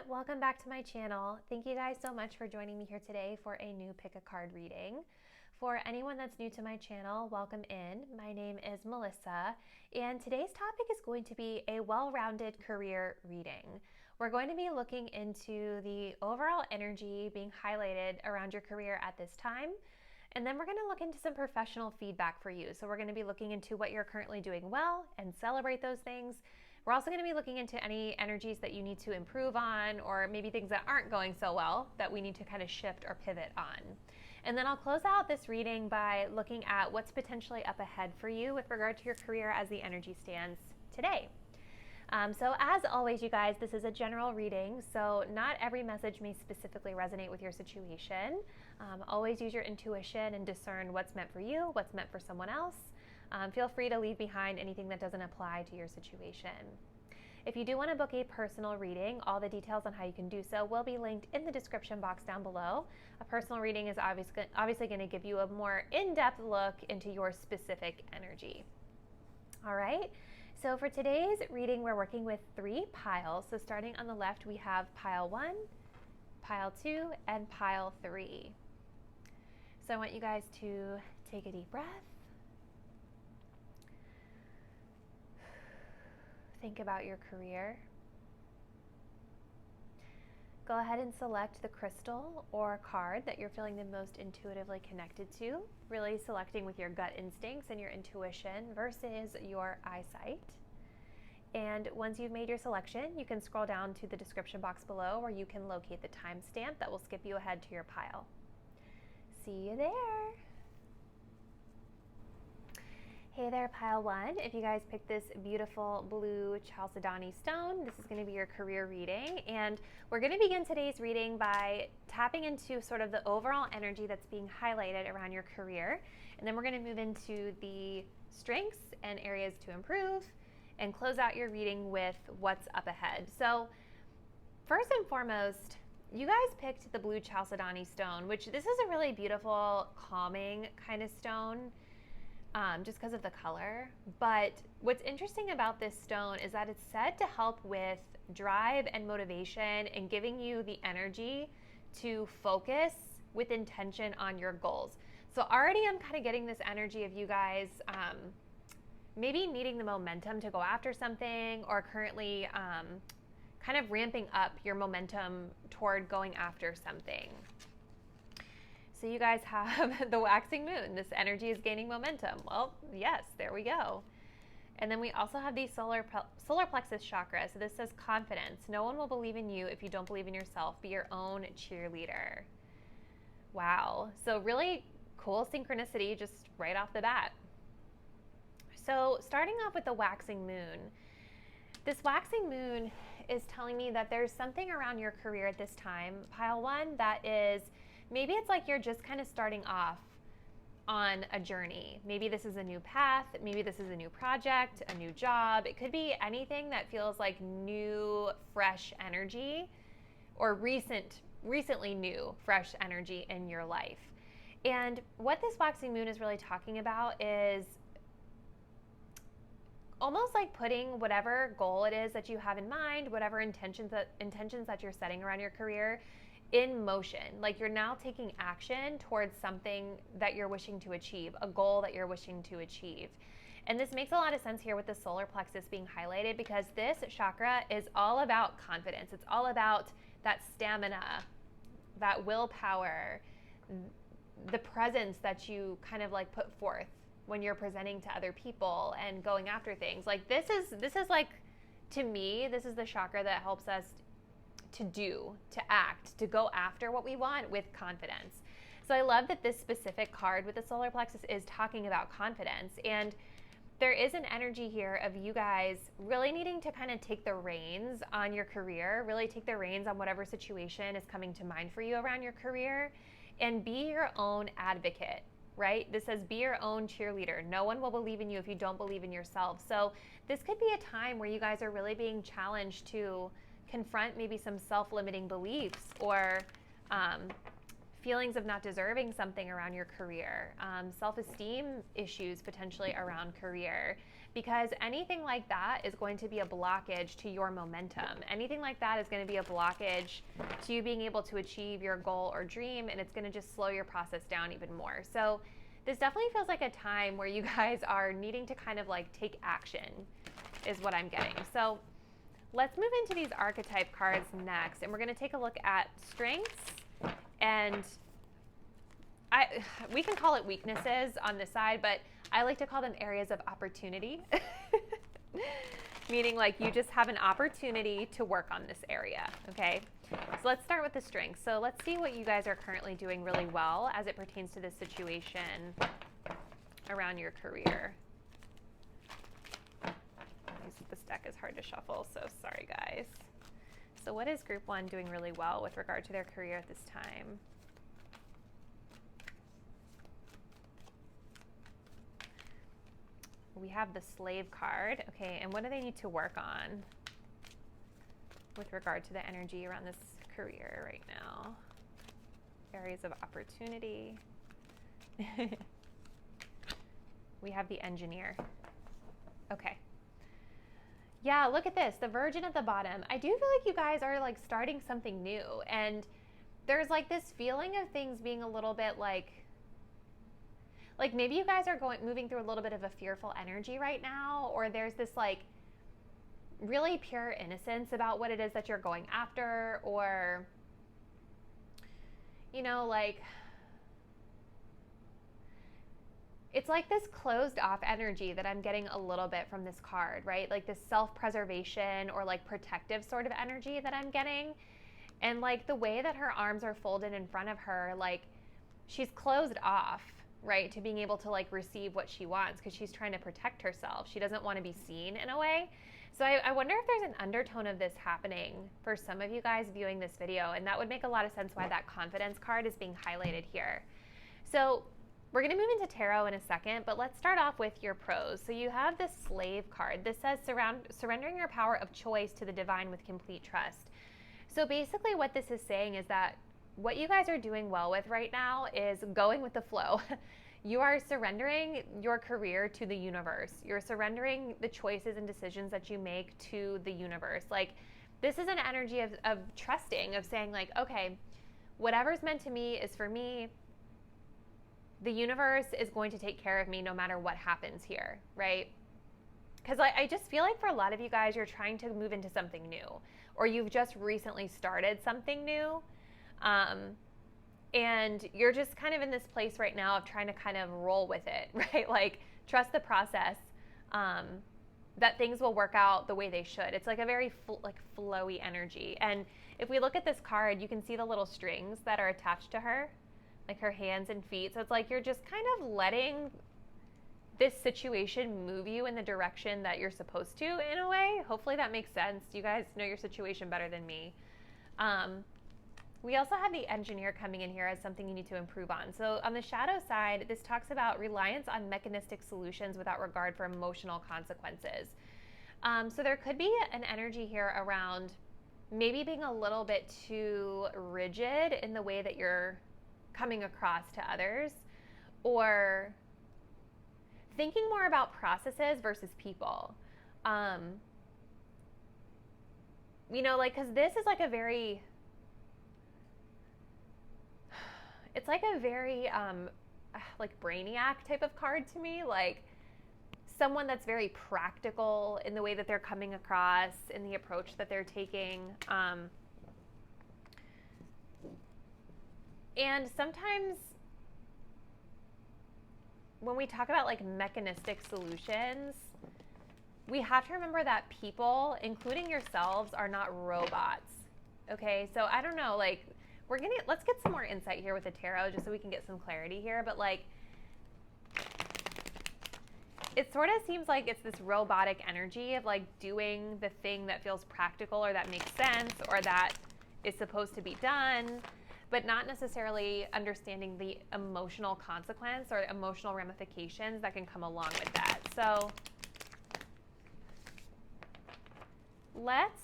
welcome back to my channel. Thank you guys so much for joining me here today for a new pick a card reading. For anyone that's new to my channel, welcome in. My name is Melissa, and today's topic is going to be a well-rounded career reading. We're going to be looking into the overall energy being highlighted around your career at this time, and then we're going to look into some professional feedback for you. So we're going to be looking into what you're currently doing well and celebrate those things. We're also going to be looking into any energies that you need to improve on, or maybe things that aren't going so well that we need to kind of shift or pivot on. And then I'll close out this reading by looking at what's potentially up ahead for you with regard to your career as the energy stands today. So as always, you guys, this is a general reading, so not every message may specifically resonate with your situation. Always use your intuition and discern what's meant for you, what's meant for someone else. Feel free to leave behind anything that doesn't apply to your situation. If you do want to book a personal reading, all the details on how you can do so will be linked in the description box down below. A personal reading is obviously going to give you a more in-depth look into your specific energy. All right, so for today's reading, we're working with 3 piles. So starting on the left, we have pile 1, pile 2, and pile 3. So I want you guys to take a deep breath. Think about your career. Go ahead and select the crystal or card that you're feeling the most intuitively connected to, really selecting with your gut instincts and your intuition versus your eyesight. And once you've made your selection, you can scroll down to the description box below where you can locate the timestamp that will skip you ahead to your pile. See you there. Hey there, pile 1. If you guys picked this beautiful blue chalcedony stone, this is going to be your career reading. And we're going to begin today's reading by tapping into sort of the overall energy that's being highlighted around your career. And then we're going to move into the strengths and areas to improve and close out your reading with what's up ahead. So first and foremost, you guys picked the blue chalcedony stone, which this is a really beautiful, calming kind of stone. Just because of the color. But what's interesting about this stone is that it's said to help with drive and motivation and giving you the energy to focus with intention on your goals. So already I'm kind of getting this energy of you guys maybe needing the momentum to go after something, or currently kind of ramping up your momentum toward going after something. So you guys have the waxing moon. This energy is gaining momentum. Well, yes, there we go. And then we also have the solar plexus chakra. So this says confidence. No one will believe in you if you don't believe in yourself. Be your own cheerleader. Wow. So really cool synchronicity just right off the bat. So starting off with the waxing moon. This waxing moon is telling me that there's something around your career at this time, pile 1, that is, maybe it's like you're just kind of starting off on a journey. Maybe this is a new path. Maybe this is a new project, a new job. It could be anything that feels like new, fresh energy, or recently new, fresh energy in your life. And what this waxing moon is really talking about is almost like putting whatever goal it is that you have in mind, whatever intentions that you're setting around your career, in motion. Like you're now taking action towards something that you're wishing to achieve, a goal that you're wishing to achieve. And this makes a lot of sense here with the solar plexus being highlighted, because this chakra is all about confidence. It's all about that stamina, that willpower, the presence that you kind of like put forth when you're presenting to other people and going after things. Like this is like, to me, this is the chakra that helps us to do, to act, to go after what we want with confidence. So I love that this specific card with the solar plexus is talking about confidence. And there is an energy here of you guys really needing to kind of take the reins on your career, really take the reins on whatever situation is coming to mind for you around your career, and be your own advocate, right? This says be your own cheerleader. No one will believe in you if you don't believe in yourself. So this could be a time where you guys are really being challenged to confront maybe some self-limiting beliefs or feelings of not deserving something around your career, self-esteem issues potentially around career, because anything like that is going to be a blockage to your momentum. Anything like that is going to be a blockage to you being able to achieve your goal or dream, and it's going to just slow your process down even more. So this definitely feels like a time where you guys are needing to kind of like take action is what I'm getting. So let's move into these archetype cards next, and we're going to take a look at strengths, and we can call it weaknesses on this side, but I like to call them areas of opportunity, meaning like you just have an opportunity to work on this area, okay? So let's start with the strengths. So let's see what you guys are currently doing really well as it pertains to this situation around your career. This deck is hard to shuffle, so sorry guys. So what is group 1 doing really well with regard to their career at this time? We have the slave card, okay, and what do they need to work on with regard to the energy around this career right now? Areas of opportunity. We have the engineer. Okay. Yeah, look at this, the Virgin at the bottom. I do feel like you guys are like starting something new, and there's like this feeling of things being a little bit like maybe you guys are moving through a little bit of a fearful energy right now, or there's this like really pure innocence about what it is that you're going after, or, you know, like it's like this closed off energy that I'm getting a little bit from this card, right? Like this self-preservation or like protective sort of energy that I'm getting. And like the way that her arms are folded in front of her, like she's closed off, right, to being able to like receive what she wants because she's trying to protect herself. She doesn't want to be seen in a way. So I wonder if there's an undertone of this happening for some of you guys viewing this video, and that would make a lot of sense why that confidence card is being highlighted here. So we're going to move into tarot in a second, but let's start off with your pros. So you have this slave card. This says surrendering your power of choice to the divine with complete trust. So basically what this is saying is that what you guys are doing well with right now is going with the flow. You are surrendering your career to the universe. You're surrendering the choices and decisions that you make to the universe. Like this is an energy of trusting, of saying like, okay, whatever's meant to me is for me. The universe is going to take care of me no matter what happens here, right? Because I just feel like for a lot of you guys, you're trying to move into something new, or you've just recently started something new. And you're just kind of in this place right now of trying to kind of roll with it, right? Like trust the process, that things will work out the way they should. It's like a very flowy energy. And if we look at this card, you can see the little strings that are attached to her, like her hands and feet. So it's like you're just kind of letting this situation move you in the direction that you're supposed to in a way. Hopefully that makes sense. You guys know your situation better than me. We also have the engineer coming in here as something you need to improve on. So on the shadow side, this talks about reliance on mechanistic solutions without regard for emotional consequences. So there could be an energy here around maybe being a little bit too rigid in the way that you're coming across to others, or thinking more about processes versus people. You know, like, because this is like a very... It's like a very, like brainiac type of card to me, like someone that's very practical in the way that they're coming across, in the approach that they're taking. And sometimes when we talk about like mechanistic solutions, we have to remember that people, including yourselves, are not robots. Okay, so I don't know, like, let's get some more insight here with the tarot just so we can get some clarity here. But like, it sort of seems like it's this robotic energy of like doing the thing that feels practical or that makes sense or that is supposed to be done, but not necessarily understanding the emotional consequence or emotional ramifications that can come along with that. So let's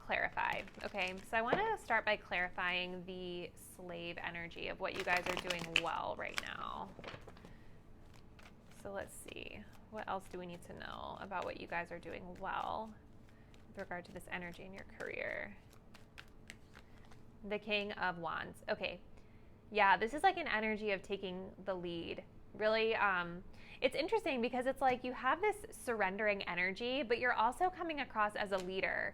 clarify. Okay, so I want to start by clarifying the slave energy of what you guys are doing well right now. So let's see. What else do we need to know about what you guys are doing well with regard to this energy in your career? The King of Wands. Okay. Yeah, this is like an energy of taking the lead. Really, it's interesting because it's like you have this surrendering energy, but you're also coming across as a leader.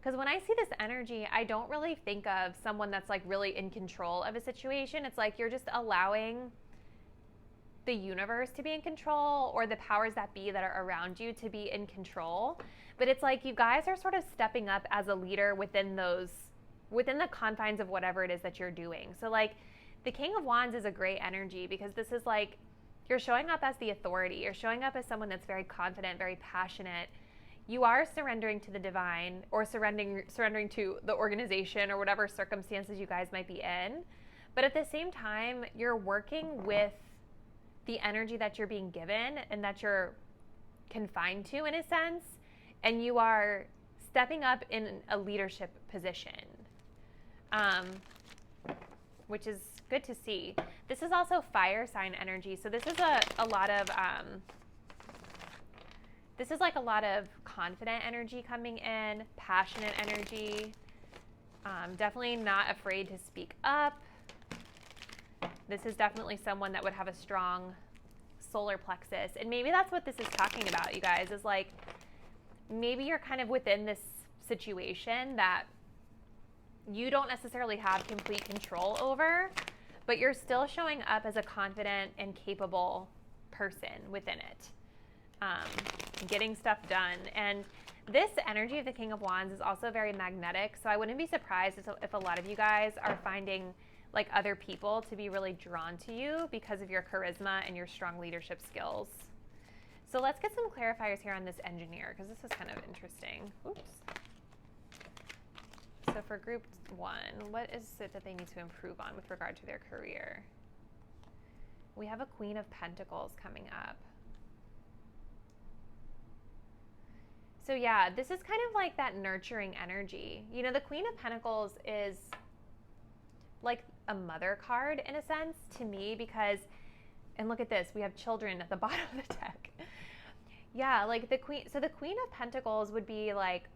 Because when I see this energy, I don't really think of someone that's like really in control of a situation. It's like you're just allowing the universe to be in control, or the powers that be that are around you to be in control. But it's like you guys are sort of stepping up as a leader within the confines of whatever it is that you're doing. So like the King of Wands is a great energy because this is like you're showing up as the authority. You're showing up as someone that's very confident, very passionate. You are surrendering to the divine, or surrendering to the organization or whatever circumstances you guys might be in. But at the same time, you're working with the energy that you're being given and that you're confined to, in a sense, and you are stepping up in a leadership position, which is good to see. This is also fire sign energy, so this is a lot of this is like a lot of confident energy coming in, passionate energy, definitely not afraid to speak up. This is definitely someone that would have a strong solar plexus. And maybe that's what this is talking about, you guys, is like maybe you're kind of within this situation that you don't necessarily have complete control over, but you're still showing up as a confident and capable person within it, getting stuff done. And this energy of the King of Wands is also very magnetic. So I wouldn't be surprised if a lot of you guys are finding like other people to be really drawn to you because of your charisma and your strong leadership skills. So let's get some clarifiers here on this engineer, because this is kind of interesting. Oops. So for group 1, what is it that they need to improve on with regard to their career? We have a Queen of Pentacles coming up. So yeah, this is kind of like that nurturing energy. You know, the Queen of Pentacles is like a mother card in a sense to me, because, and look at this, we have children at the bottom of the deck. Yeah, like the Queen, so the Queen of Pentacles would be like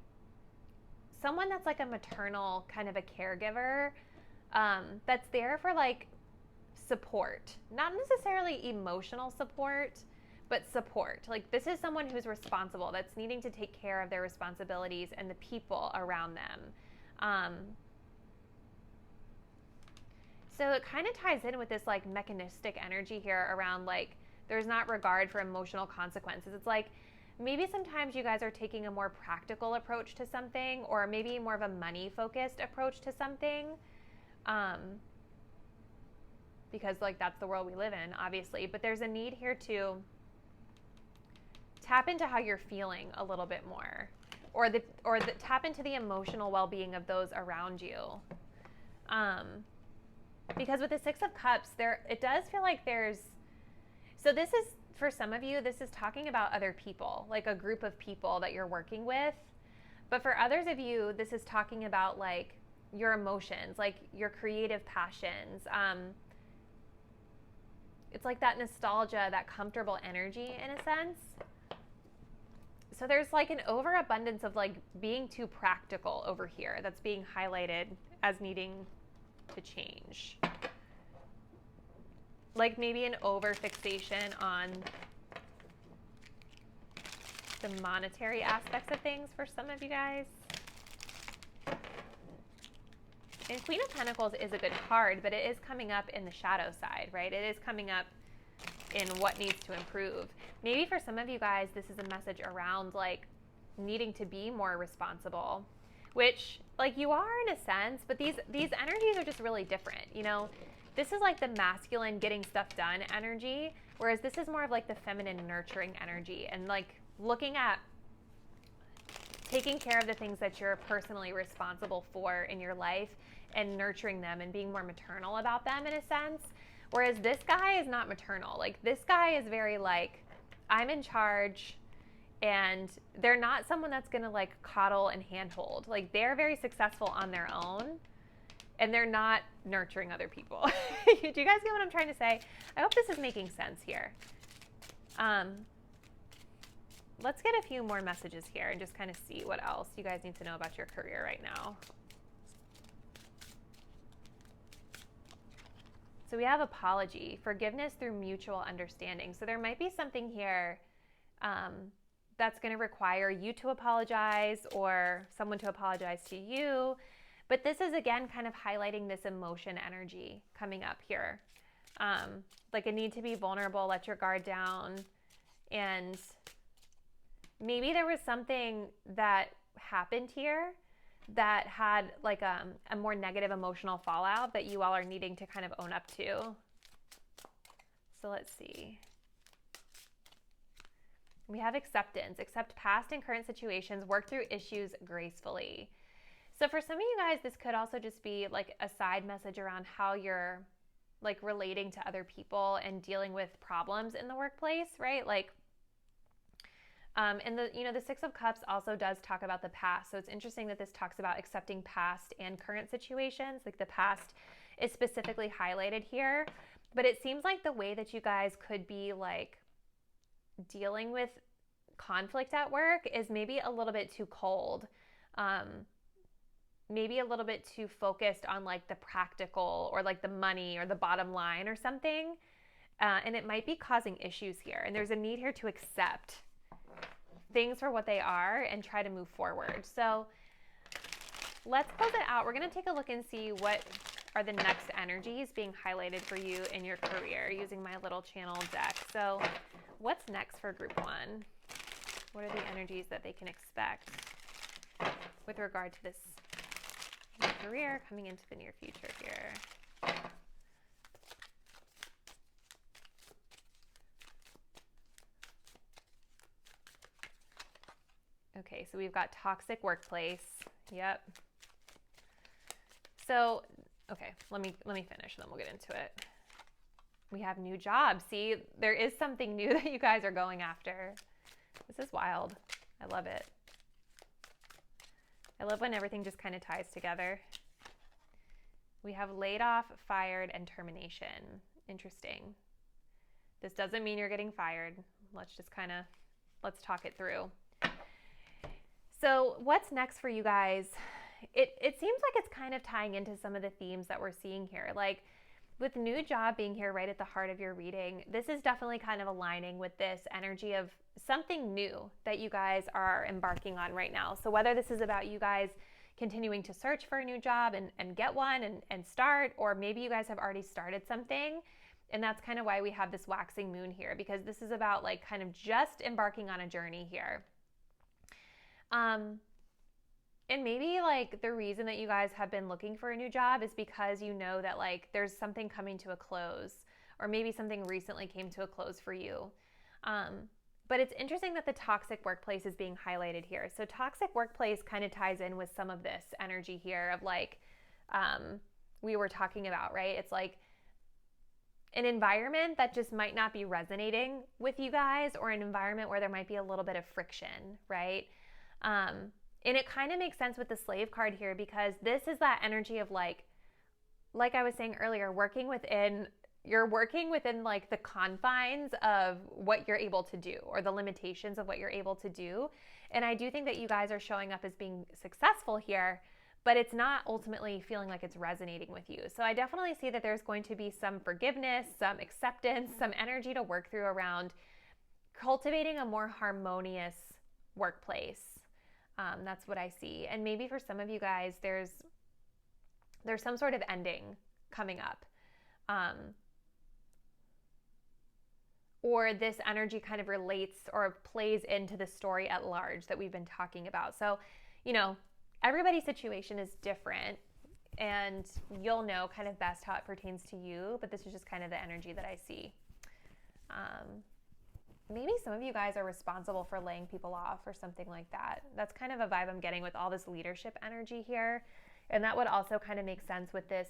someone that's like a maternal kind of a caregiver, that's there for like support, not necessarily emotional support, but support. Like this is someone who's responsible, that's needing to take care of their responsibilities and the people around them. So it kind of ties in with this like mechanistic energy here around like there's not regard for emotional consequences. It's like maybe sometimes you guys are taking a more practical approach to something, or maybe more of a money focused approach to something, because like that's the world we live in, obviously. But there's a need here to tap into how you're feeling a little bit more, or tap into the emotional well-being of those around you. Because with the Six of Cups, it does feel like so this is, for some of you, this is talking about other people, like a group of people that you're working with. But for others of you, this is talking about like your emotions, like your creative passions. It's like that nostalgia, that comfortable energy in a sense. So there's like an overabundance of like being too practical over here that's being highlighted as needing to change. Like maybe an over fixation on the monetary aspects of things for some of you guys. And Queen of Pentacles is a good card, but it is coming up in the shadow side, right? It is coming up in what needs to improve. Maybe for some of you guys, this is a message around like needing to be more responsible, which like you are in a sense, but these energies are just really different. You know, this is like the masculine getting stuff done energy, whereas this is more of like the feminine nurturing energy, and like looking at taking care of the things that you're personally responsible for in your life and nurturing them and being more maternal about them in a sense. Whereas this guy is not maternal. Like this guy is very like, I'm in charge, and they're not someone that's going to like coddle and handhold. Like they're very successful on their own, and they're not nurturing other people. Do you guys get what I'm trying to say? I hope this is making sense here. let's get a few more messages here and just kind of see what else you guys need to know about your career right now. So we have apology, forgiveness through mutual understanding. So there might be something here that's going to require you to apologize or someone to apologize to you. But this is, again, kind of highlighting this emotion energy coming up here. Like a need to be vulnerable, let your guard down. And maybe there was something that happened here that had like a more negative emotional fallout that you all are needing to kind of own up to. So let's see. We have acceptance. Accept past and current situations. Work through issues gracefully. So for some of you guys, this could also just be like a side message around how you're like relating to other people and dealing with problems in the workplace, right? Like, and the Six of Cups also does talk about the past. So it's interesting that this talks about accepting past and current situations. Like the past is specifically highlighted here, but it seems like the way that you guys could be like dealing with conflict at work is maybe a little bit too cold. Maybe a little bit too focused on like the practical or like the money or the bottom line or something. And it might be causing issues here. And there's a need here to accept things for what they are and try to move forward. So let's close it out. We're going to take a look and see what are the next energies being highlighted for you in your career using my little channel deck. So what's next for group one? What are the energies that they can expect with regard to this career coming into the near future here? Okay, so we've got toxic workplace. Yep. So, okay, let me finish, and then we'll get into it. We have new jobs. See, there is something new that you guys are going after. This is wild. I love it. I love when everything just kind of ties together. We have laid off, fired, and termination. Interesting. This doesn't mean you're getting fired. Let's talk it through. So what's next for you guys? It seems like it's kind of tying into some of the themes that we're seeing here. Like with new job being here right at the heart of your reading, this is definitely kind of aligning with this energy of something new that you guys are embarking on right now. So whether this is about you guys continuing to search for a new job and get one and start, or maybe you guys have already started something. And that's kind of why we have this waxing moon here, because this is about like kind of just embarking on a journey here. And maybe like the reason that you guys have been looking for a new job is because you know that like there's something coming to a close, or maybe something recently came to a close for you. But it's interesting that the toxic workplace is being highlighted here. So toxic workplace kind of ties in with some of this energy here of like, we were talking about, right? It's like an environment that just might not be resonating with you guys, or an environment where there might be a little bit of friction, right? And it kind of makes sense with the slave card here, because this is that energy of like I was saying earlier, you're working within like the confines of what you're able to do, or the limitations of what you're able to do. And I do think that you guys are showing up as being successful here, but it's not ultimately feeling like it's resonating with you. So I definitely see that there's going to be some forgiveness, some acceptance, some energy to work through around cultivating a more harmonious workplace. That's what I see. And maybe for some of you guys, there's some sort of ending coming up. Or this energy kind of relates or plays into the story at large that we've been talking about. So, everybody's situation is different, and you'll know kind of best how it pertains to you, but this is just kind of the energy that I see. Maybe some of you guys are responsible for laying people off or something like that. That's kind of a vibe I'm getting with all this leadership energy here. And that would also kind of make sense with this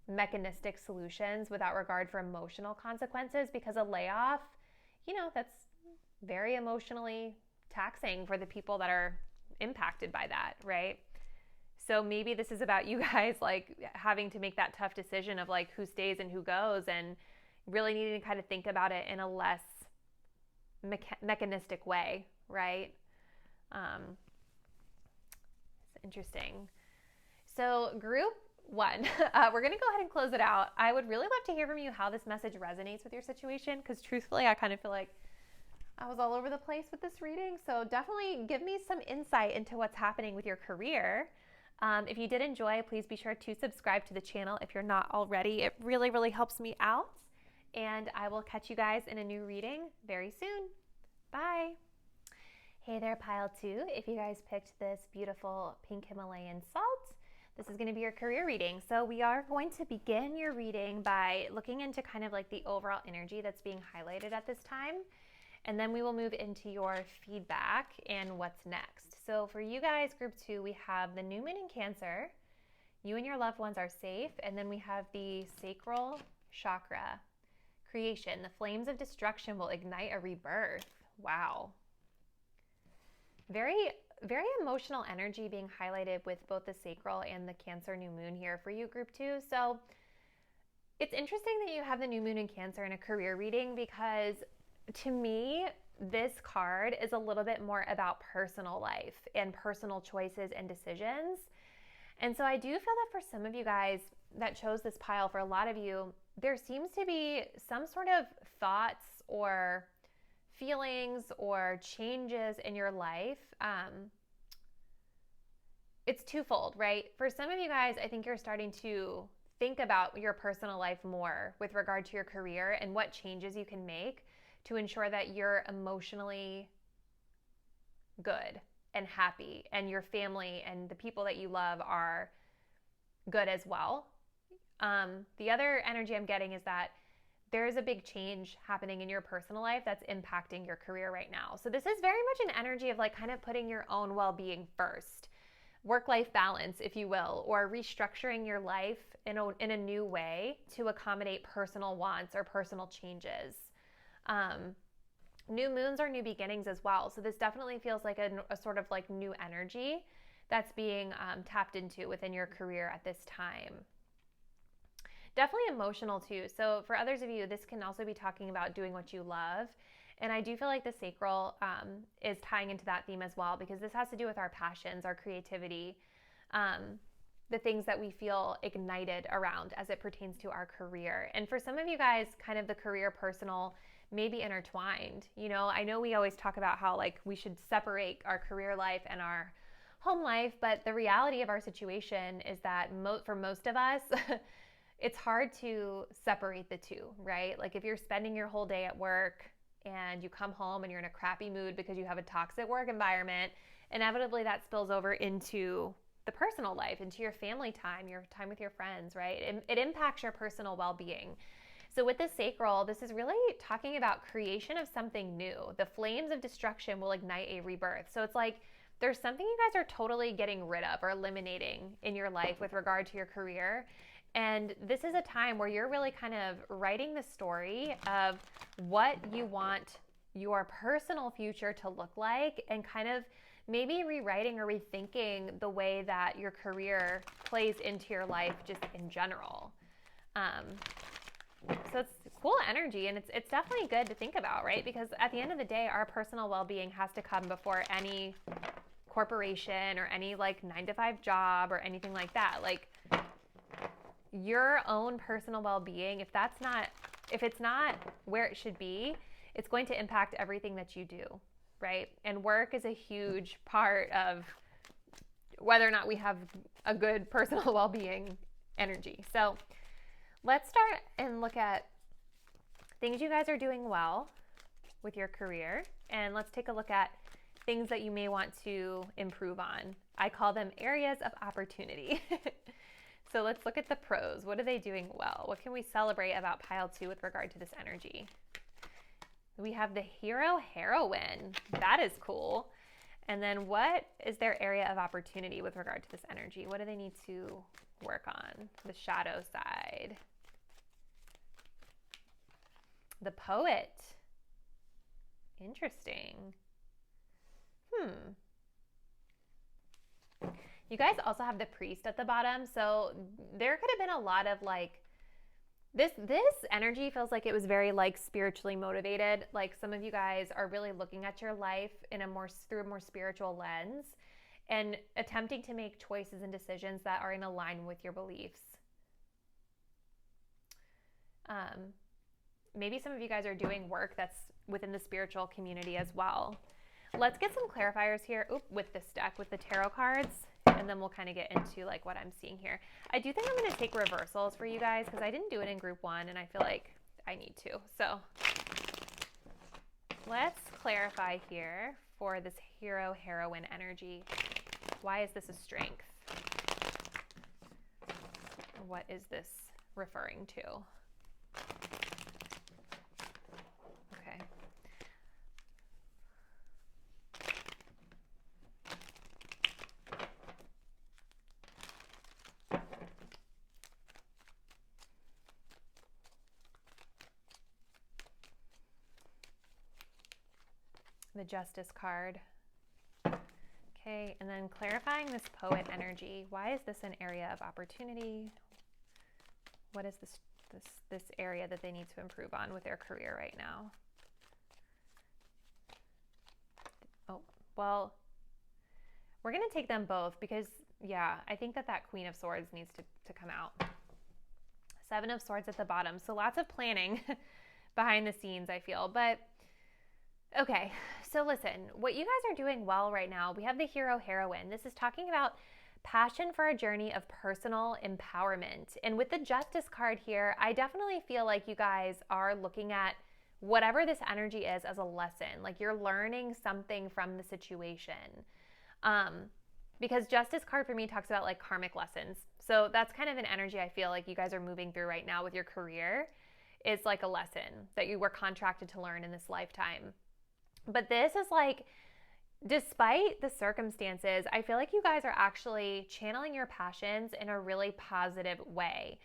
mechanistic solutions without regard for emotional consequences, because a layoff, that's very emotionally taxing for the people that are impacted by that, right? So maybe this is about you guys like having to make that tough decision of like who stays and who goes, and really needing to kind of think about it in a less mechanistic way right? It's interesting. So group one, we're going to go ahead and close it out. I would really love to hear from you how this message resonates with your situation, because truthfully, I kind of feel like I was all over the place with this reading. So definitely give me some insight into what's happening with your career. If you did enjoy, please be sure to subscribe to the channel if you're not already. It really, really helps me out. And I will catch you guys in a new reading very soon. Bye. Hey there, pile 2. If you guys picked this beautiful pink Himalayan salt, this is going to be your career reading. So we are going to begin your reading by looking into kind of like the overall energy that's being highlighted at this time. And then we will move into your feedback and what's next. So for you guys, group 2, we have the new moon in Cancer. You and your loved ones are safe. And then we have the sacral chakra. Creation. The flames of destruction will ignite a rebirth. Wow. Very, very emotional energy being highlighted with both the sacral and the Cancer new moon here for you, group 2. So it's interesting that you have the new moon in Cancer in a career reading, because to me, this card is a little bit more about personal life and personal choices and decisions. And so I do feel that for some of you guys that chose this pile, for a lot of you, there seems to be some sort of thoughts or feelings or changes in your life. It's twofold, right? For some of you guys, I think you're starting to think about your personal life more with regard to your career and what changes you can make to ensure that you're emotionally good and happy, and your family and the people that you love are good as well. The other energy I'm getting is that there is a big change happening in your personal life that's impacting your career right now. So this is very much an energy of like kind of putting your own well-being first, work-life balance, if you will, or restructuring your life in a new way to accommodate personal wants or personal changes. New moons are new beginnings as well. So this definitely feels like a sort of like new energy that's being tapped into within your career at this time. Definitely emotional too. So for others of you, this can also be talking about doing what you love. And I do feel like the sacral is tying into that theme as well, because this has to do with our passions, our creativity, the things that we feel ignited around as it pertains to our career. And for some of you guys, kind of the career personal may be intertwined. You know, I know we always talk about how like we should separate our career life and our home life, but the reality of our situation is that for most of us, it's hard to separate the two, right? Like if you're spending your whole day at work and you come home and you're in a crappy mood because you have a toxic work environment, inevitably that spills over into the personal life, into your family time, your time with your friends, right? It impacts your personal well-being. So with the sacral, this is really talking about creation of something new. The flames of destruction will ignite a rebirth. So it's like there's something you guys are totally getting rid of or eliminating in your life with regard to your career. And this is a time where you're really kind of writing the story of what you want your personal future to look like, and kind of maybe rewriting or rethinking the way that your career plays into your life just in general. So it's cool energy, and it's definitely good to think about, right? Because at the end of the day, our personal well-being has to come before any corporation or any like 9-to-5 job or anything like that. Like your own personal well-being, if it's not where it should be, it's going to impact everything that you do, right? And work is a huge part of whether or not we have a good personal well-being energy. So let's start and look at things you guys are doing well with your career, and let's take a look at things that you may want to improve on. I call them areas of opportunity. So let's look at the pros. What are they doing well? What can we celebrate about pile 2 with regard to this energy? We have the hero heroine. That is cool. And then what is their area of opportunity with regard to this energy? What do they need to work on? The shadow side. The poet. Interesting. You guys also have the priest at the bottom. So there could have been a lot of like This energy feels like it was very like spiritually motivated. Like some of you guys are really looking at your life in a more through a more spiritual lens and attempting to make choices and decisions that are in alignment with your beliefs. Maybe some of you guys are doing work that's within the spiritual community as well. Let's get some clarifiers here with this deck, with the tarot cards, and then we'll kind of get into like what I'm seeing here. I do think I'm going to take reversals for you guys because I didn't do it in group 1 and I feel like I need to. So let's clarify here for this hero-heroine energy. Why is this a strength? What is this referring to? Okay. The Justice card. Okay, and then clarifying this Poet energy. Why is this an area of opportunity? What is this area that they need to improve on with their career right now? Oh, well, we're going to take them both because, yeah, I think that Queen of Swords needs to come out. 7 of Swords at the bottom. So lots of planning behind the scenes, I feel. But okay, so listen, what you guys are doing well right now, we have the hero-heroine. This is talking about passion for a journey of personal empowerment. And with the Justice card here, I definitely feel like you guys are looking at whatever this energy is as a lesson. Like you're learning something from the situation. Because Justice card for me talks about like karmic lessons. So that's kind of an energy I feel like you guys are moving through right now with your career. It's like a lesson that you were contracted to learn in this lifetime. But this is like, despite the circumstances, I feel like you guys are actually channeling your passions in a really positive way.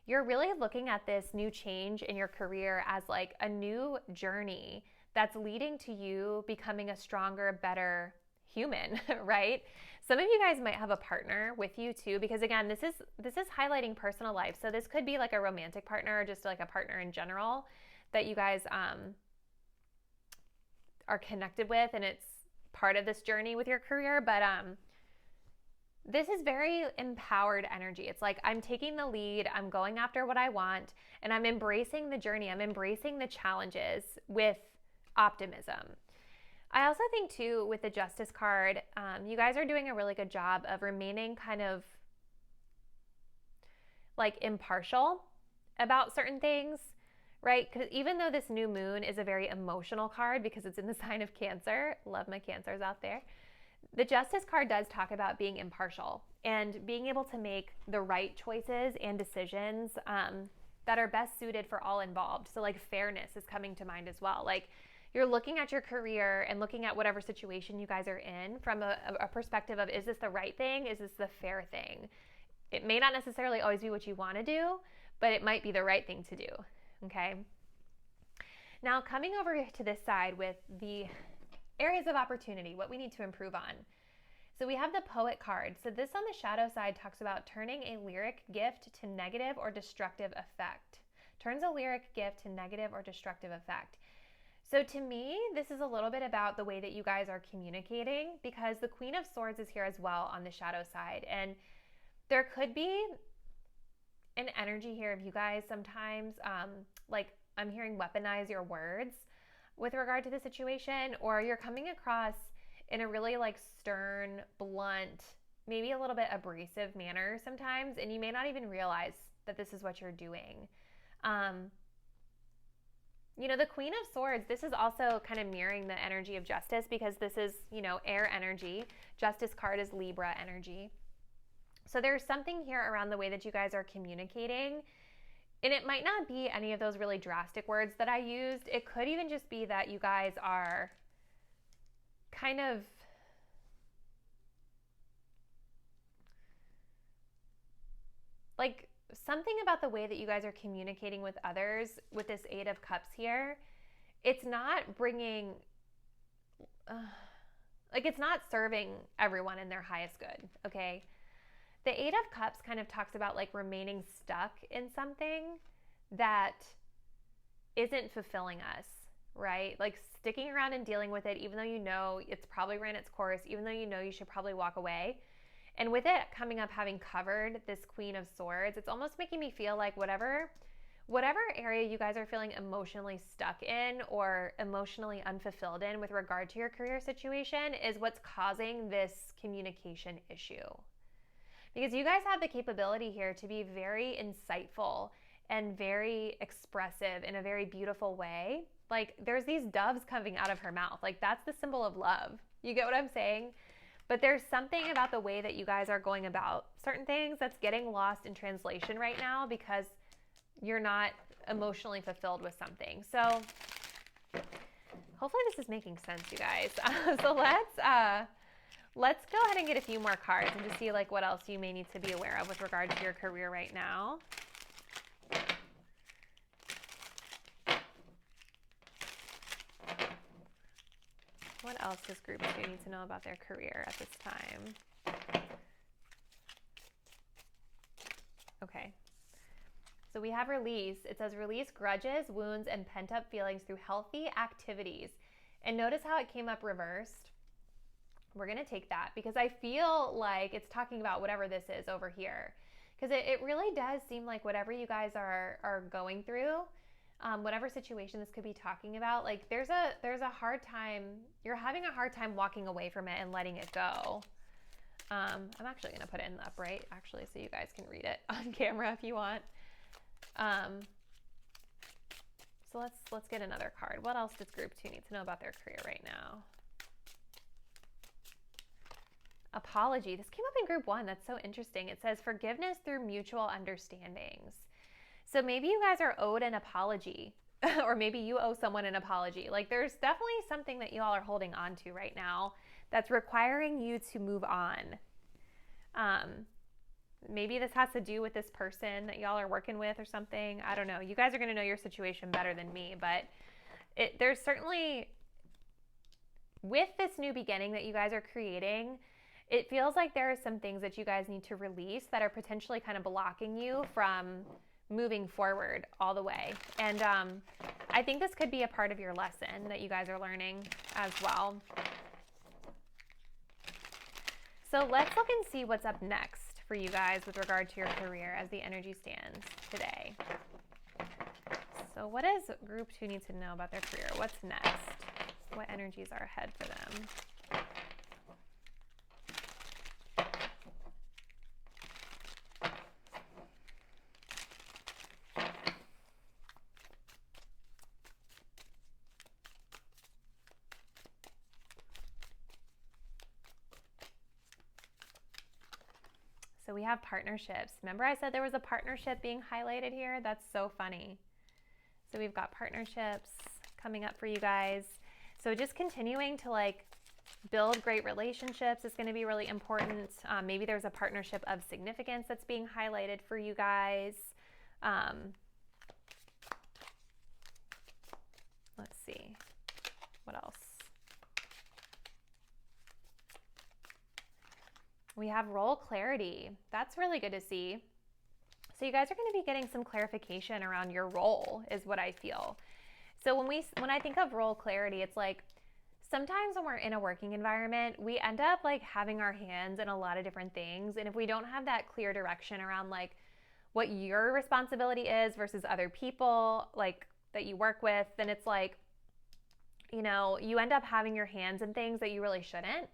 You're really looking at this new change in your career as like a new journey that's leading to you becoming a stronger, better human, right? Some of you guys might have a partner with you too, because again, this is highlighting personal life. So this could be like a romantic partner or just like a partner in general that you guys are connected with, and it's part of this journey with your career. But this is very empowered energy. It's like I'm taking the lead, I'm going after what I want, and I'm embracing the journey. I'm embracing the challenges with optimism. I also think too, with the Justice card, you guys are doing a really good job of remaining kind of like impartial about certain things, right? Because even though this new moon is a very emotional card because it's in the sign of Cancer, love my Cancers out there, the Justice card does talk about being impartial and being able to make the right choices and decisions that are best suited for all involved. So like fairness is coming to mind as well. Like you're looking at your career and looking at whatever situation you guys are in from a perspective of, is this the right thing? Is this the fair thing? It may not necessarily always be what you want to do, but it might be the right thing to do. Okay. Now coming over to this side with the areas of opportunity, what we need to improve on. So we have the Poet card. So this on the shadow side talks about turning a lyric gift to negative or destructive effect. Turns a lyric gift to negative or destructive effect. So to me, this is a little bit about the way that you guys are communicating, because the Queen of Swords is here as well on the shadow side. And there could be an energy here of you guys sometimes, like I'm hearing weaponize your words with regard to the situation, or you're coming across in a really like stern, blunt, maybe a little bit abrasive manner sometimes, and you may not even realize that this is what you're doing. You know, the Queen of Swords, this is also kind of mirroring the energy of Justice, because this is, you know, air energy. Justice card is Libra energy. So there's something here around the way that you guys are communicating. And it might not be any of those really drastic words that I used. It could even just be that you guys are kind of like something about the way that you guys are communicating with others with this 8 of Cups here. It's not bringing, like it's not serving everyone in their highest good, okay? The 8 of Cups kind of talks about like remaining stuck in something that isn't fulfilling us, right? Like sticking around and dealing with it, even though you know it's probably ran its course, even though you know you should probably walk away. And with it coming up, having covered this Queen of Swords, it's almost making me feel like whatever area you guys are feeling emotionally stuck in or emotionally unfulfilled in with regard to your career situation is what's causing this communication issue. Because you guys have the capability here to be very insightful and very expressive in a very beautiful way. Like there's these doves coming out of her mouth. Like that's the symbol of love. You get what I'm saying? But there's something about the way that you guys are going about certain things that's getting lost in translation right now because you're not emotionally fulfilled with something. So hopefully this is making sense, you guys. So let's go ahead and get a few more cards and just see like what else you may need to be aware of with regard to your career right now. What else does group 2 need to know about their career at this time? Okay. So we have release. It says release grudges, wounds, and pent-up feelings through healthy activities. And notice how it came up reversed. We're going to take that because I feel like it's talking about whatever this is over here. Because it really does seem like whatever you guys are going through, whatever situation this could be talking about, like there's a hard time, you're having a hard time walking away from it and letting it go. I'm actually going to put it in the upright, actually, so you guys can read it on camera if you want. So let's get another card. What else does group 2 need to know about their career right now? Apology. This came up in group 1. That's so interesting. It says forgiveness through mutual understandings. So maybe you guys are owed an apology or maybe you owe someone an apology. Like there's definitely something that you all are holding on to right now that's requiring you to move on. Maybe this has to do with this person that y'all are working with or something. I don't know. You guys are going to know your situation better than me, but there's certainly, with this new beginning that you guys are creating, it feels like there are some things that you guys need to release that are potentially kind of blocking you from moving forward all the way. And I think this could be a part of your lesson that you guys are learning as well. So let's look and see what's up next for you guys with regard to your career as the energy stands today. So what does group 2 need to know about their career? What's next? What energies are ahead for them? So we have partnerships. Remember I said there was a partnership being highlighted here? That's so funny. So we've got partnerships coming up for you guys. So just continuing to like build great relationships is going to be really important. Maybe there's a partnership of significance that's being highlighted for you guys. Let's see. What else? We have role clarity. That's really good to see. So you guys are going to be getting some clarification around your role is what I feel. So when I think of role clarity, it's like sometimes when we're in a working environment, we end up like having our hands in a lot of different things. And if we don't have that clear direction around like what your responsibility is versus other people like that you work with, then it's like, you know, you end up having your hands in things that you really shouldn't.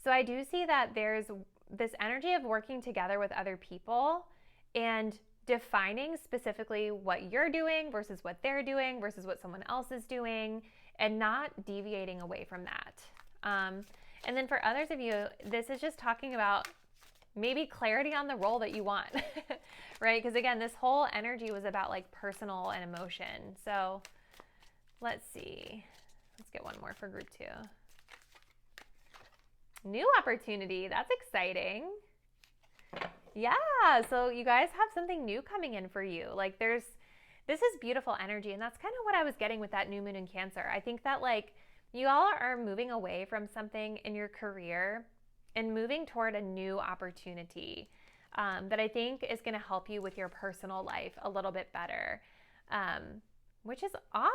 So I do see that there's this energy of working together with other people and defining specifically what you're doing versus what they're doing versus what someone else is doing and not deviating away from that. And then for others of you, this is just talking about maybe clarity on the role that you want, right? Because again, this whole energy was about like personal and emotion. So let's see. Let's get one more for group 2. New opportunity. That's exciting. Yeah. So you guys have something new coming in for you. Like this is beautiful energy. And that's kind of what I was getting with that new moon in Cancer. I think that like you all are moving away from something in your career and moving toward a new opportunity that I think is going to help you with your personal life a little bit better. which is awesome.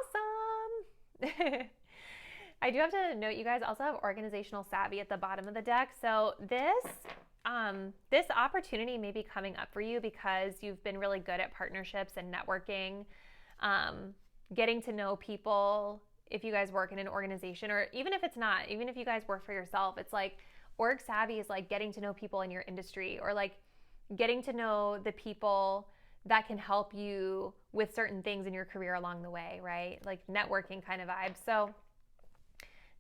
I do have to note you guys also have organizational savvy at the bottom of the deck. So this opportunity may be coming up for you because you've been really good at partnerships and networking, getting to know people. If you guys work in an organization, or even if it's not, even if you guys work for yourself, it's like org savvy is like getting to know people in your industry, or like getting to know the people that can help you with certain things in your career along the way, right? Like networking kind of vibe. So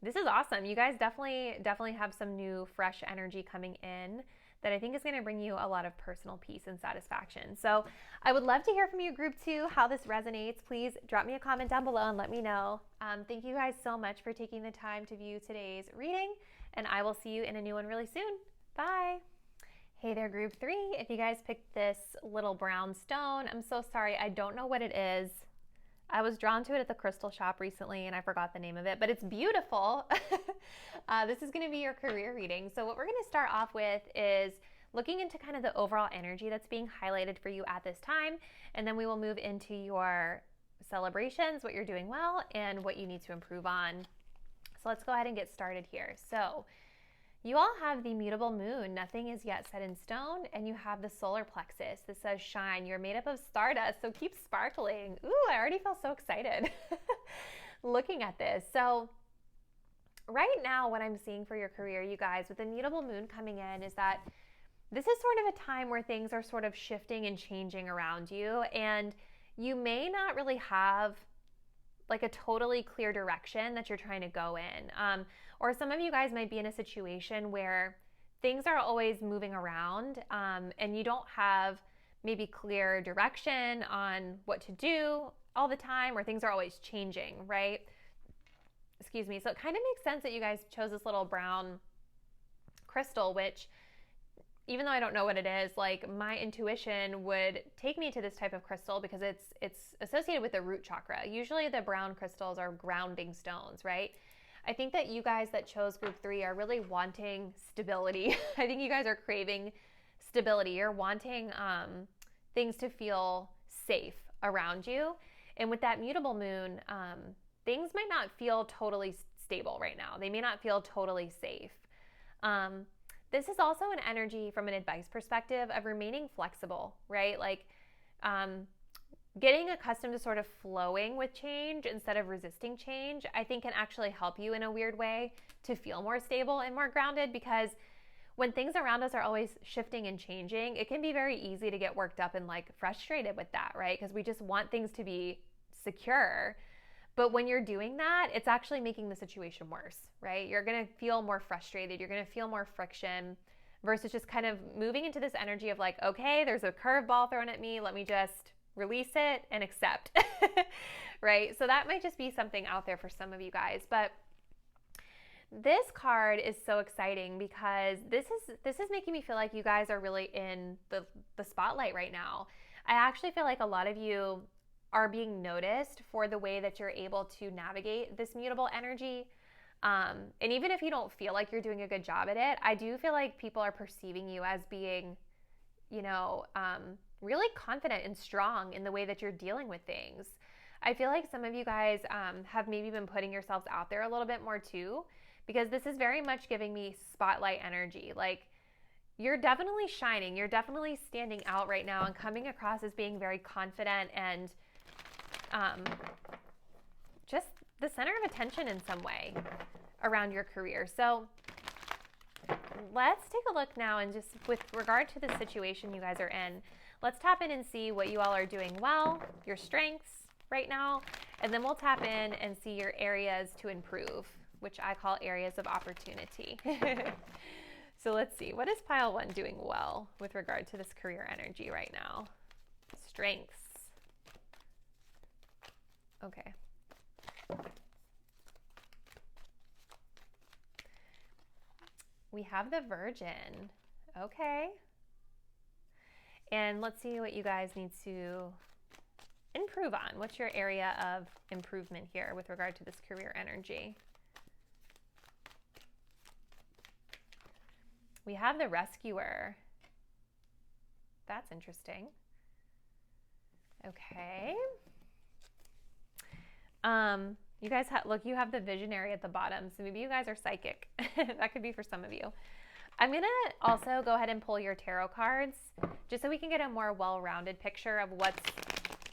this is awesome. You guys definitely have some new fresh energy coming in that I think is going to bring you a lot of personal peace and satisfaction. So I would love to hear from you, group 2, how this resonates. Please drop me a comment down below and let me know. Thank you guys so much for taking the time to view today's reading, and I will see you in a new one really soon. Bye. Hey there, group 3. If you guys picked this little brown stone, I'm so sorry. I don't know what it is. I was drawn to it at the crystal shop recently and I forgot the name of it, but it's beautiful. This is going to be your career reading. So what we're going to start off with is looking into kind of the overall energy that's being highlighted for you at this time. And then we will move into your celebrations, what you're doing well, and what you need to improve on. So let's go ahead and get started here. So you all have the mutable moon, nothing is yet set in stone, and you have the solar plexus. This says shine. You're made up of stardust, so keep sparkling. Ooh, I already feel so excited looking at this. So right now, what I'm seeing for your career, you guys, with the mutable moon coming in, is that this is sort of a time where things are sort of shifting and changing around you, and you may not really have like a totally clear direction that you're trying to go in. Or some of you guys might be in a situation where things are always moving around, and you don't have maybe clear direction on what to do all the time, or things are always changing, right? Excuse me. So it kind of makes sense that you guys chose this little brown crystal, which, even though I don't know what it is, like my intuition would take me to this type of crystal because it's associated with the root chakra. Usually the brown crystals are grounding stones, right? I think that you guys that chose group 3 are really wanting stability. I think you guys are craving stability. You're wanting things to feel safe around you. And with that mutable moon, things might not feel totally stable right now. They may not feel totally safe. This is also an energy from an advice perspective of remaining flexible, right? Like getting accustomed to sort of flowing with change instead of resisting change, I think can actually help you in a weird way to feel more stable and more grounded, because when things around us are always shifting and changing, it can be very easy to get worked up and like frustrated with that, right? Because we just want things to be secure. But when you're doing that, it's actually making the situation worse, right? You're going to feel more frustrated. You're going to feel more friction versus just kind of moving into this energy of like, okay, there's a curveball thrown at me. Let me just release it and accept, right? So that might just be something out there for some of you guys. But this card is so exciting because this is making me feel like you guys are really in the spotlight right now. I actually feel like a lot of you are being noticed for the way that you're able to navigate this mutable energy. And even if you don't feel like you're doing a good job at it, I do feel like people are perceiving you as being, really confident and strong in the way that you're dealing with things. I feel like some of you guys have maybe been putting yourselves out there a little bit more too, because this is very much giving me spotlight energy. Like, you're definitely shining. You're definitely standing out right now and coming across as being very confident and just the center of attention in some way around your career. So let's take a look now, and just with regard to the situation you guys are in, let's tap in and see what you all are doing well, your strengths right now, and then we'll tap in and see your areas to improve, which I call areas of opportunity. So let's see, what is pile 1 doing well with regard to this career energy right now? Strengths. Okay. We have the Virgin. Okay. And let's see what you guys need to improve on. What's your area of improvement here with regard to this career energy? We have the Rescuer. That's interesting. Okay. You guys look, you have the visionary at the bottom, so maybe you guys are psychic. That could be for some of you. I'm going to also go ahead and pull your tarot cards just so we can get a more well-rounded picture of what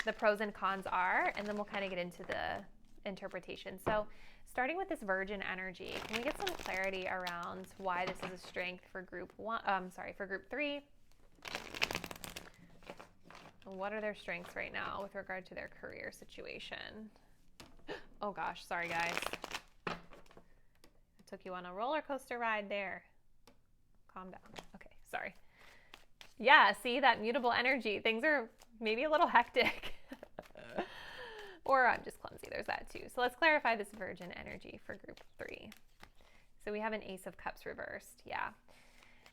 the pros and cons are, and then we'll kind of get into the interpretation. So starting with this Virgin energy, can we get some clarity around why this is a strength for group for group 3? What are their strengths right now with regard to their career situation? Oh gosh, sorry guys. I took you on a roller coaster ride there. Calm down. Okay, sorry. Yeah, see that mutable energy. Things are maybe a little hectic. Or I'm just clumsy. There's that too. So let's clarify this Virgin energy for group 3. So we have an Ace of Cups reversed. Yeah.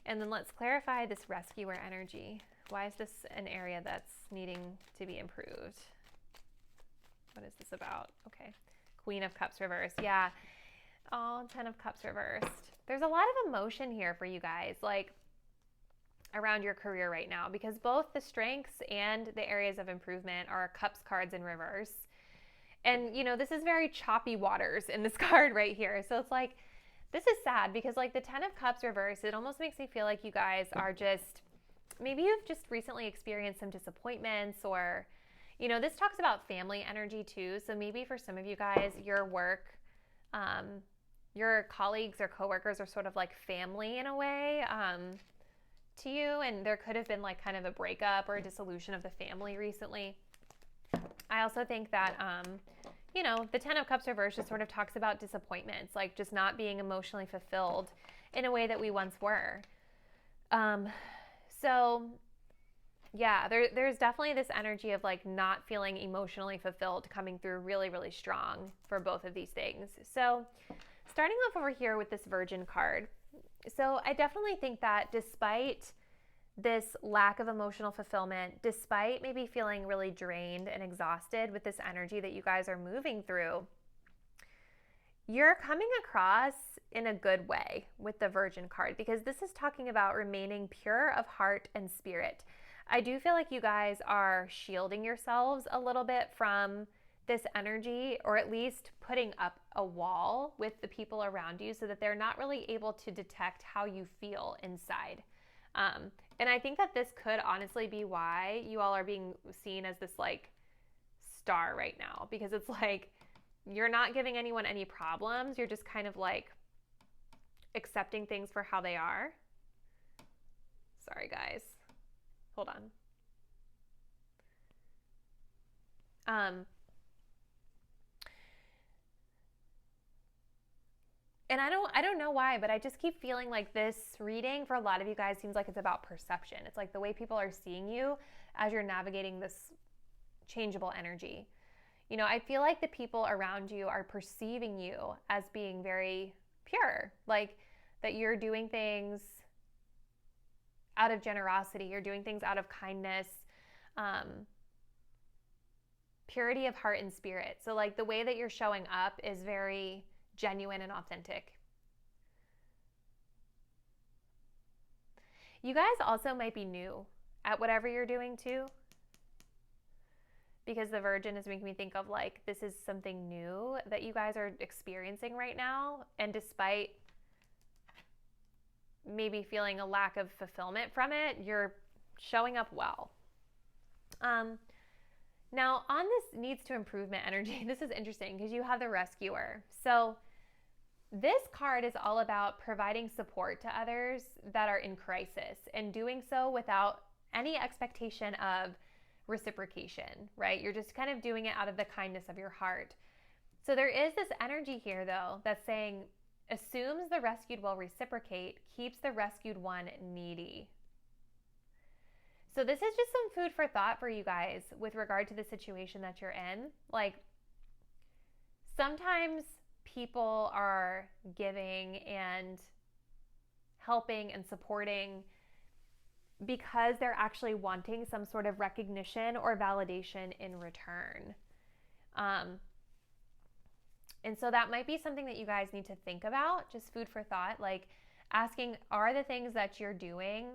And then let's clarify this Rescuer energy. Why is this an area that's needing to be improved? What is this about? Okay. Queen of Cups reversed. Yeah. Oh, 10 of Cups reversed. There's a lot of emotion here for you guys, like around your career right now, because both the strengths and the areas of improvement are Cups cards in reverse. And, you know, this is very choppy waters in this card right here. So it's like, this is sad because like the 10 of Cups reverse, it almost makes me feel like you guys are just, maybe you've just recently experienced some disappointments, or, you know, this talks about family energy too. So maybe for some of you guys, your work, your colleagues or coworkers are sort of like family in a way to you. And there could have been like kind of a breakup or a dissolution of the family recently. I also think that, you know, the 10 of Cups reverse just sort of talks about disappointments, like just not being emotionally fulfilled in a way that we once were. So yeah, there's definitely this energy of like not feeling emotionally fulfilled coming through really, really strong for both of these things. So starting off over here with this Virgin card. So I definitely think that despite this lack of emotional fulfillment, despite maybe feeling really drained and exhausted with this energy that you guys are moving through, you're coming across in a good way with the Virgin card, because this is talking about remaining pure of heart and spirit. I do feel like you guys are shielding yourselves a little bit from this energy, or at least putting up a wall with the people around you so that they're not really able to detect how you feel inside. And I think that this could honestly be why you all are being seen as this like star right now, because it's like you're not giving anyone any problems. You're just kind of like accepting things for how they are. Sorry, guys. Hold on. And I don't know why, but I just keep feeling like this reading for a lot of you guys seems like it's about perception. It's like the way people are seeing you as you're navigating this changeable energy. You know, I feel like the people around you are perceiving you as being very pure, like that you're doing things out of generosity, you're doing things out of kindness, purity of heart and spirit. So like the way that you're showing up is very genuine and authentic. You guys also might be new at whatever you're doing too, because the Virgin is making me think of like this is something new that you guys are experiencing right now, and despite maybe feeling a lack of fulfillment from it, you're showing up well. Now on this needs to improvement energy, this is interesting because you have the Rescuer. So this card is all about providing support to others that are in crisis, and doing so without any expectation of reciprocation, right? You're just kind of doing it out of the kindness of your heart. So there is this energy here though that's saying assumes the rescued will reciprocate, keeps the rescued one needy. So this is just some food for thought for you guys with regard to the situation that you're in. Like sometimes people are giving and helping and supporting because they're actually wanting some sort of recognition or validation in return. And so that might be something that you guys need to think about, just food for thought, like asking, are the things that you're doing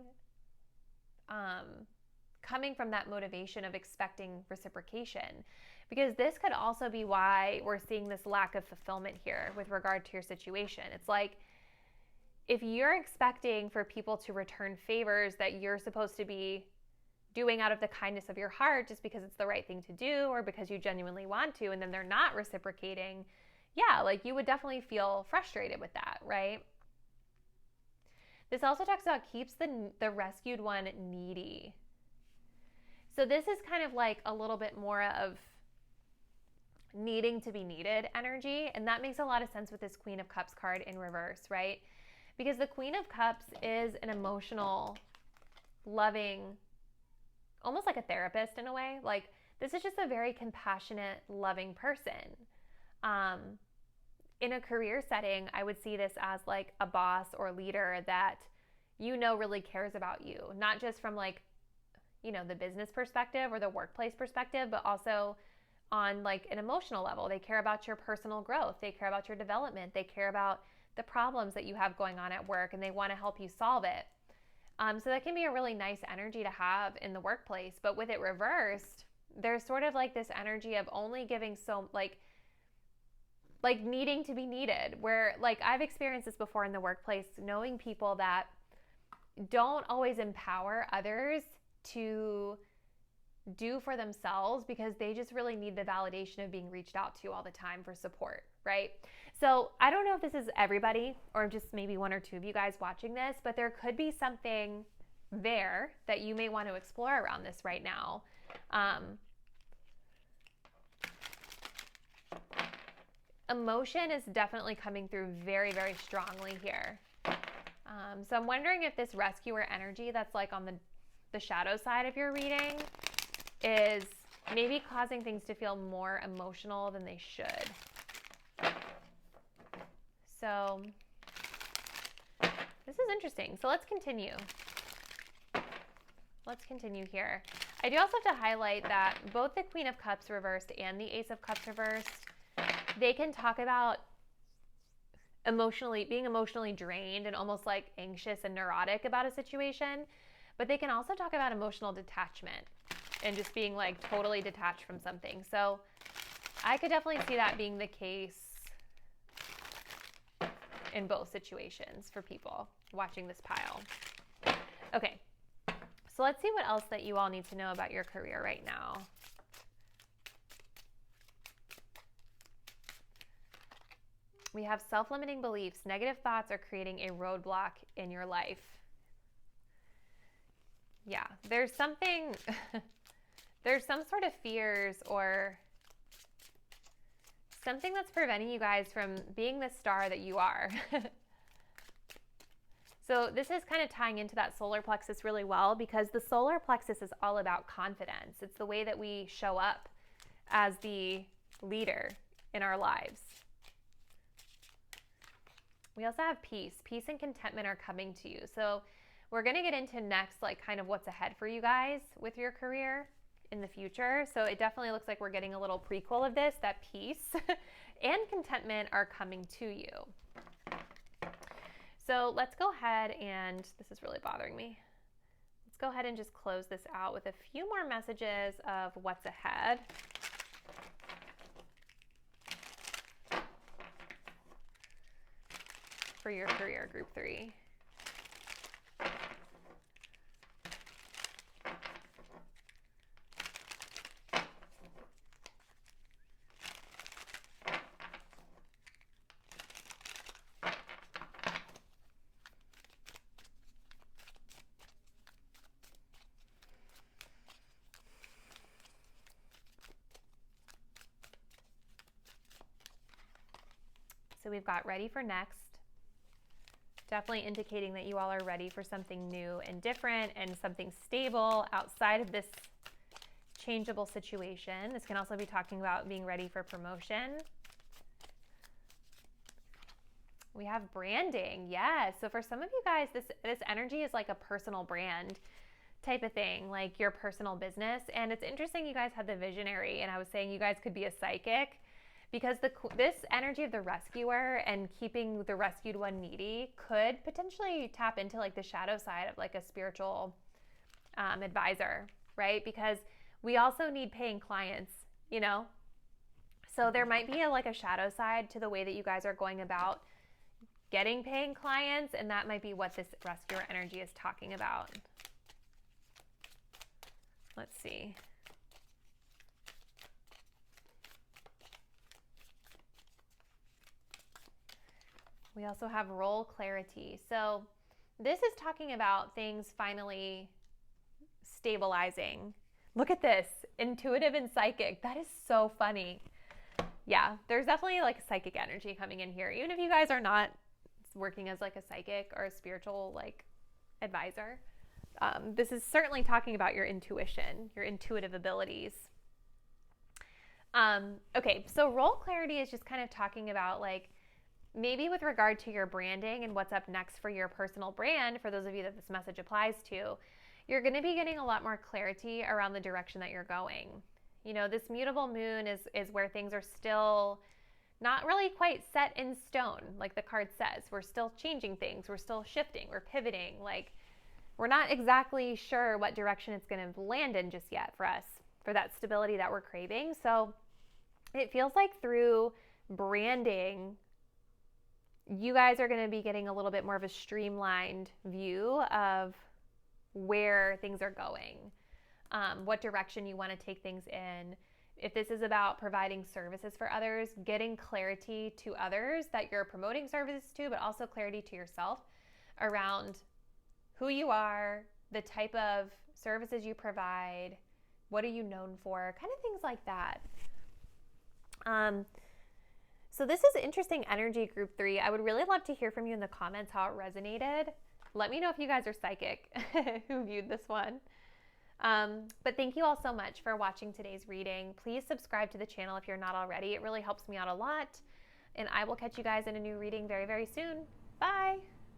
coming from that motivation of expecting reciprocation. Because this could also be why we're seeing this lack of fulfillment here with regard to your situation. It's like, if you're expecting for people to return favors that you're supposed to be doing out of the kindness of your heart just because it's the right thing to do or because you genuinely want to, and then they're not reciprocating, yeah, like you would definitely feel frustrated with that, right? This also talks about keeps the rescued one needy. So this is kind of like a little bit more of needing to be needed energy, and that makes a lot of sense with this Queen of Cups card in reverse, right? Because the Queen of Cups is an emotional, loving, almost like a therapist in a way. Like, this is just a very compassionate, loving person. In a career setting, I would see this as like a boss or leader that really cares about you, not just from like, the business perspective or the workplace perspective, but also on like an emotional level. They care about your personal growth. They care about your development. They care about the problems that you have going on at work, and they want to help you solve it. So that can be a really nice energy to have in the workplace. But with it reversed, there's sort of like this energy of only giving so like needing to be needed, where like I've experienced this before in the workplace, knowing people that don't always empower others to do for themselves because they just really need the validation of being reached out to all the time for support, right? So I don't know if this is everybody or just maybe one or two of you guys watching this, but there could be something there that you may want to explore around this right now. Emotion is definitely coming through very, very strongly here. So I'm wondering if this rescuer energy that's like on the shadow side of your reading is maybe causing things to feel more emotional than they should. So this is interesting. So let's continue. Let's continue here. I do also have to highlight that both the Queen of Cups reversed and the Ace of Cups reversed, they can talk about being emotionally drained and almost like anxious and neurotic about a situation, but they can also talk about emotional detachment and just being like totally detached from something. So I could definitely see that being the case in both situations for people watching this pile. Okay, so let's see what else that you all need to know about your career right now. We have self-limiting beliefs. Negative thoughts are creating a roadblock in your life. Yeah, there's something, there's some sort of fears or something that's preventing you guys from being the star that you are. So this is kind of tying into that solar plexus really well, because the solar plexus is all about confidence. It's the way that we show up as the leader in our lives. We also have peace. Peace and contentment are coming to you. So we're going to get into next, like kind of what's ahead for you guys with your career in the future. So it definitely looks like we're getting a little prequel of this, that peace and contentment are coming to you. So let's go ahead and, this is really bothering me. Let's go ahead and just close this out with a few more messages of what's ahead. For your career, group 3. So we've got ready for next. Definitely indicating that you all are ready for something new and different and something stable outside of this changeable situation. This can also be talking about being ready for promotion. We have branding. Yes. So for some of you guys, this energy is like a personal brand type of thing, like your personal business. And it's interesting you guys had the visionary, and I was saying you guys could be a psychic, because this energy of the rescuer and keeping the rescued one needy could potentially tap into like the shadow side of like a spiritual advisor right? Because we also need paying clients, you know? So there might be a shadow side to the way that you guys are going about getting paying clients, and that might be what this rescuer energy is talking about. Let's see. We also have role clarity. So this is talking about things finally stabilizing. Look at this, intuitive and psychic. That is so funny. Yeah, there's definitely like psychic energy coming in here. Even if you guys are not working as like a psychic or a spiritual like advisor, this is certainly talking about your intuition, your intuitive abilities. Okay, so role clarity is just kind of talking about like maybe with regard to your branding and what's up next for your personal brand. For those of you that this message applies to, you're going to be getting a lot more clarity around the direction that you're going. You know, this mutable moon is where things are still not really quite set in stone, like the card says. We're still changing things. We're still shifting. We're pivoting. Like, we're not exactly sure what direction it's going to land in just yet for us, for that stability that we're craving. So it feels like through branding, you guys are going to be getting a little bit more of a streamlined view of where things are going, what direction you want to take things in. If this is about providing services for others, getting clarity to others that you're promoting services to, but also clarity to yourself around who you are, the type of services you provide, what are you known for, kind of things like that. So this is interesting energy, group 3. I would really love to hear from you in the comments how it resonated. Let me know if you guys are psychic who viewed this one. But thank you all so much for watching today's reading. Please subscribe to the channel if you're not already. It really helps me out a lot. And I will catch you guys in a new reading very, very soon. Bye.